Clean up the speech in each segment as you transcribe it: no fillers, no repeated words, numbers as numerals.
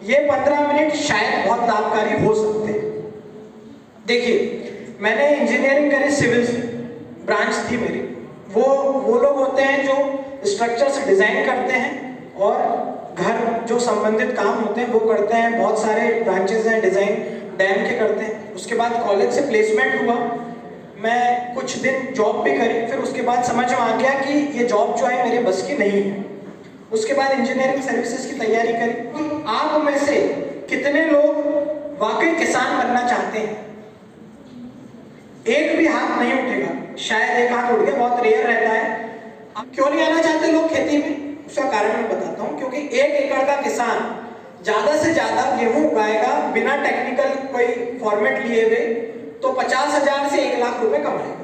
ये 15 मिनट शायद बहुत लाभकारी हो सकते हैं। देखिए, मैंने इंजीनियरिंग करी, सिविल ब्रांच थी मेरी। वो लोग होते हैं जो स्ट्रक्चर्स डिजाइन करते हैं और घर जो संबंधित काम होते हैं वो करते हैं। बहुत सारे ब्रांचेस हैं, डिजाइन डैम के करते हैं। उसके बाद कॉलेज से प्लेसमेंट हुआ, मैं कुछ दिन जॉब भी करी, फिर उसके बाद समझ में आ गया कि ये जॉब जो है मेरे बस की नहीं है। उसके बाद इंजीनियरिंग सर्विसेज की तैयारी करी। आप में से कितने लोग वाकई किसान बनना चाहते हैं? एक भी हाथ नहीं उठेगा, शायद एक हाथ उठ गया, बहुत रेयर रहता है। अब क्यों नहीं आना चाहते लोग खेती में? उसका कारण मैं बताता हूँ। क्योंकि 1 एकड़ का किसान ज्यादा से ज्यादा गेहूं उगाएगा बिना टेक्निकल कोई फॉर्मेट लिए हुए तो 50,000 से 1 लाख रुपए कमाएगा।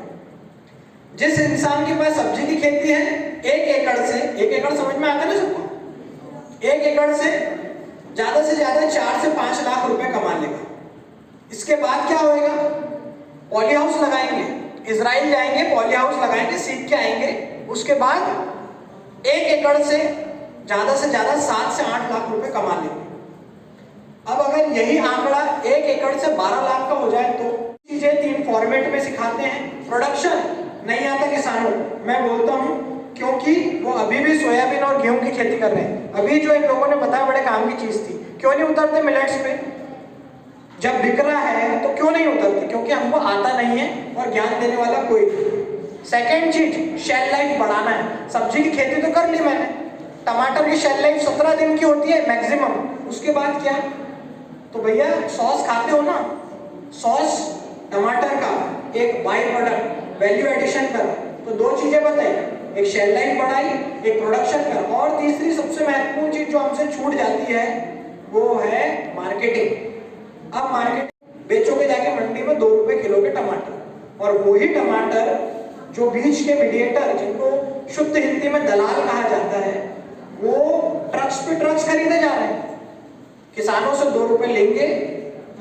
जिस इंसान के पास सब्जी की खेती है, 1 एकड़ से, 1 एकड़ समझ में आता है ना सबको, 1 एकड़ से ज्यादा 4 से 5 लाख रुपए कमा लेगा। इसके बाद क्या होएगा? पॉली हाउस लगाएंगे, इजराइल जाएंगे, पॉली हाउस लगाएंगे, सीख के आएंगे। उसके बाद 1 एकड़ से ज्यादा 7 से 8 लाख रुपए कमा लेंगे। अब अगर यही आंकड़ा 1 एकड़ से 12 लाख का हो जाए तो चीजें 3 फॉर्मेट में सिखाते हैं। प्रोडक्शन नहीं आता किसानों को, मैं बोलता हूं, क्योंकि वो अभी भी सोयाबीन और गेहूं की खेती कर रहे हैं। अभी जो इन लोगों ने बताया बड़े काम की चीज थी। क्यों नहीं उतरते मिलेट्स पे? जब बिक रहा है तो क्यों नहीं उतरते? क्योंकि हमको आता नहीं है और ज्ञान देने वाला कोई नहीं। सेकेंड चीज, शेल लाइफ बढ़ाना है। सब्जी की खेती तो कर ली मैंने, टमाटर की शेल लाइफ 17 दिन की होती है मैक्सिमम। उसके बाद क्या? तो भैया सॉस खाते हो ना, सॉस टमाटर का एक बाई प्रोडक्ट, वैल्यू एडिशन कर। तो 2 चीजें बताई, एक शेल लाइफ बढ़ाई, एक प्रोडक्शन कर। और तीसरी सबसे महत्वपूर्ण चीज जो हमसे छूट जाती है वो है मार्केटिंग। अब मार्केट बेचोगे जाके मंडी में 2 रुपए किलो के टमाटर, और वही टमाटर जो बीच के मीडिएटर, जिनको शुद्ध हिंदी में दलाल कहा जाता है, वो ट्रक्स पे ट्रक्स खरीदे जा रहे हैं। किसानों से 2 रुपए लेंगे,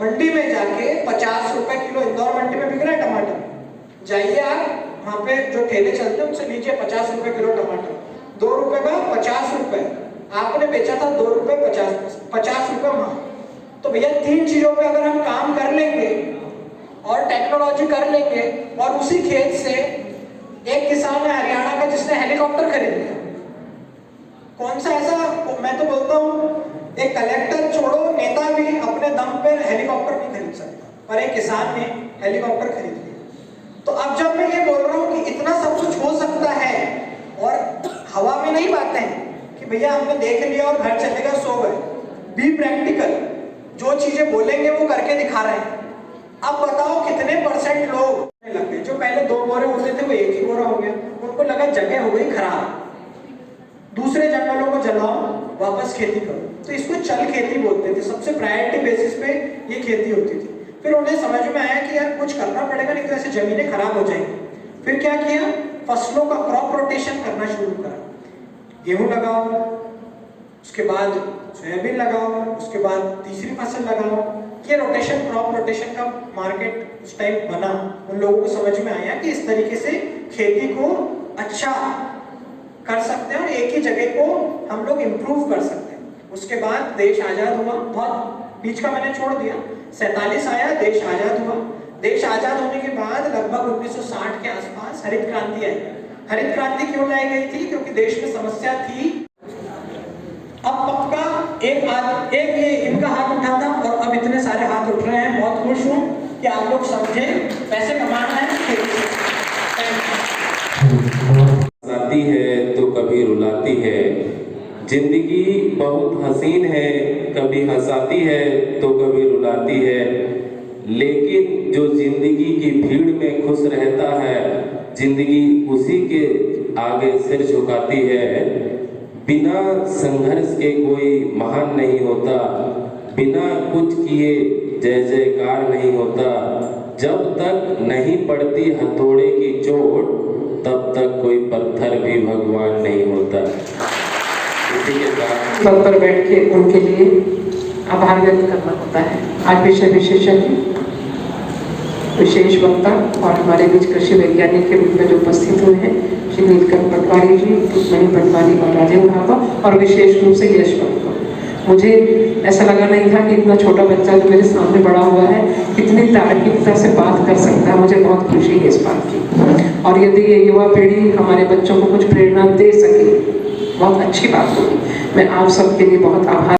मंडी में जाके 50 रुपए किलो, इंदौर मंडी में बिक रहा है टमाटर, जाइए आप वहां पे जो ठेले चलते हैं उनसे लीजिए 50 रुपए किलो टमाटर। 2 रुपए का 50 रुपए, आपने बेचा था 2 रुपए 50 रुपए वहां। तो भैया 3 चीजों पे अगर हम काम कर लेंगे और टेक्नोलॉजी कर लेंगे, और उसी खेत से एक किसान है हरियाणा का जिसने हेलीकॉप्टर खरीद लिया। कौन सा ऐसा, मैं तो बोलता हूँ एक कलेक्टर छोड़ो, नेता भी अपने दम पर हेलीकॉप्टर नहीं खरीद सकता, पर एक किसान ने हेलीकॉप्टर खरीद लिया। तो अब जब मैं ये बोल रहा हूँ कि इतना सब कुछ हो सकता है, और हवा में नहीं बातें हैं कि भैया हमने देख लिया और घर चले गए, सो गए। बी प्रैक्टिकल, जो चीजें बोलेंगे वो करके दिखा रहे हैं। अब बताओ कितने % लोग लग गए, जो पहले 2 बोरे होते थे वो 1 ही बोरा हो गया। उनको लगा जगह हो गई खराब, दूसरे जंगलों को जलाओ, वापस खेती करो। तो इसको चल खेती बोलते थे। सबसे प्रायोरिटी बेसिस पे ये खेती होती थी। फिर उन्हें समझ में आया कि यार कुछ करना पड़ेगा, नहीं तो ऐसे जमीनें खराब हो जाएंगी। फिर क्या किया? फसलों का क्रॉप रोटेशन करना शुरू करा। गेहूं लगाओ, उसके बाद सोयाबीन लगाओ, उसके बाद तीसरी फसल लगाओ। ये रोटेशन, क्रॉप रोटेशन का मार्केट उस टाइम बना। उन लोगों को समझ में आया कि इस तरीके से खेती को अच्छा कर सकते हैं और एक ही जगह को हम लोग इम्प्रूव कर सकते हैं। उसके बाद देश आजाद हुआ। बहुत बीच का मैंने छोड़ दिया, 47 आया, देश आजाद हुआ। देश आजाद होने के बाद लगभग 1960 के आसपास हरित क्रांति आई। हरित क्रांति क्यों लाई गई थी? क्योंकि देश में समस्या थी। अब पक्का एक ये इनका हाथ उठा था और अब इतने सारे हाथ उठ रहे हैं। बहुत खुश हूँ कि आप लोग समझे पैसे कमाना है। हंसाती है तो कभी रुलाती है, जिंदगी बहुत हसीन है, कभी हंसाती है तो कभी रुलाती है, लेकिन जो जिंदगी की भीड़ में खुश रहता है, जिंदगी उसी के आगे सिर झुकाती है। बिना संघर्ष के कोई महान नहीं होता, बिना कुछ किए जय जयकार नहीं होता। जब तक नहीं पड़ती हथौड़े की चोट, तब तक कोई पत्थर भी भगवान नहीं होता। इसी के साथ पद पर बैठ के उनके लिए आभार व्यक्त करना होता है। आज विषय विशेषज्ञ, विशेष वक्ता और हमारे बीच कृषि वैज्ञानिक के रूप में जो उपस्थित हुए हैं, श्री नीलकंठ पटवारी जी, रुक्मणी पटवारी और राजेंद्र भाभा, और विशेष रूप से यश बाबू। मुझे ऐसा लगा नहीं था कि इतना छोटा बच्चा जो मेरे सामने बड़ा हुआ है इतनी तार्किकता से बात कर सकता है। मुझे बहुत खुशी है इस बात की, और यदि ये युवा पीढ़ी हमारे बच्चों को कुछ प्रेरणा दे सके बहुत अच्छी बात होगी। मैं आप सबके लिए बहुत आभार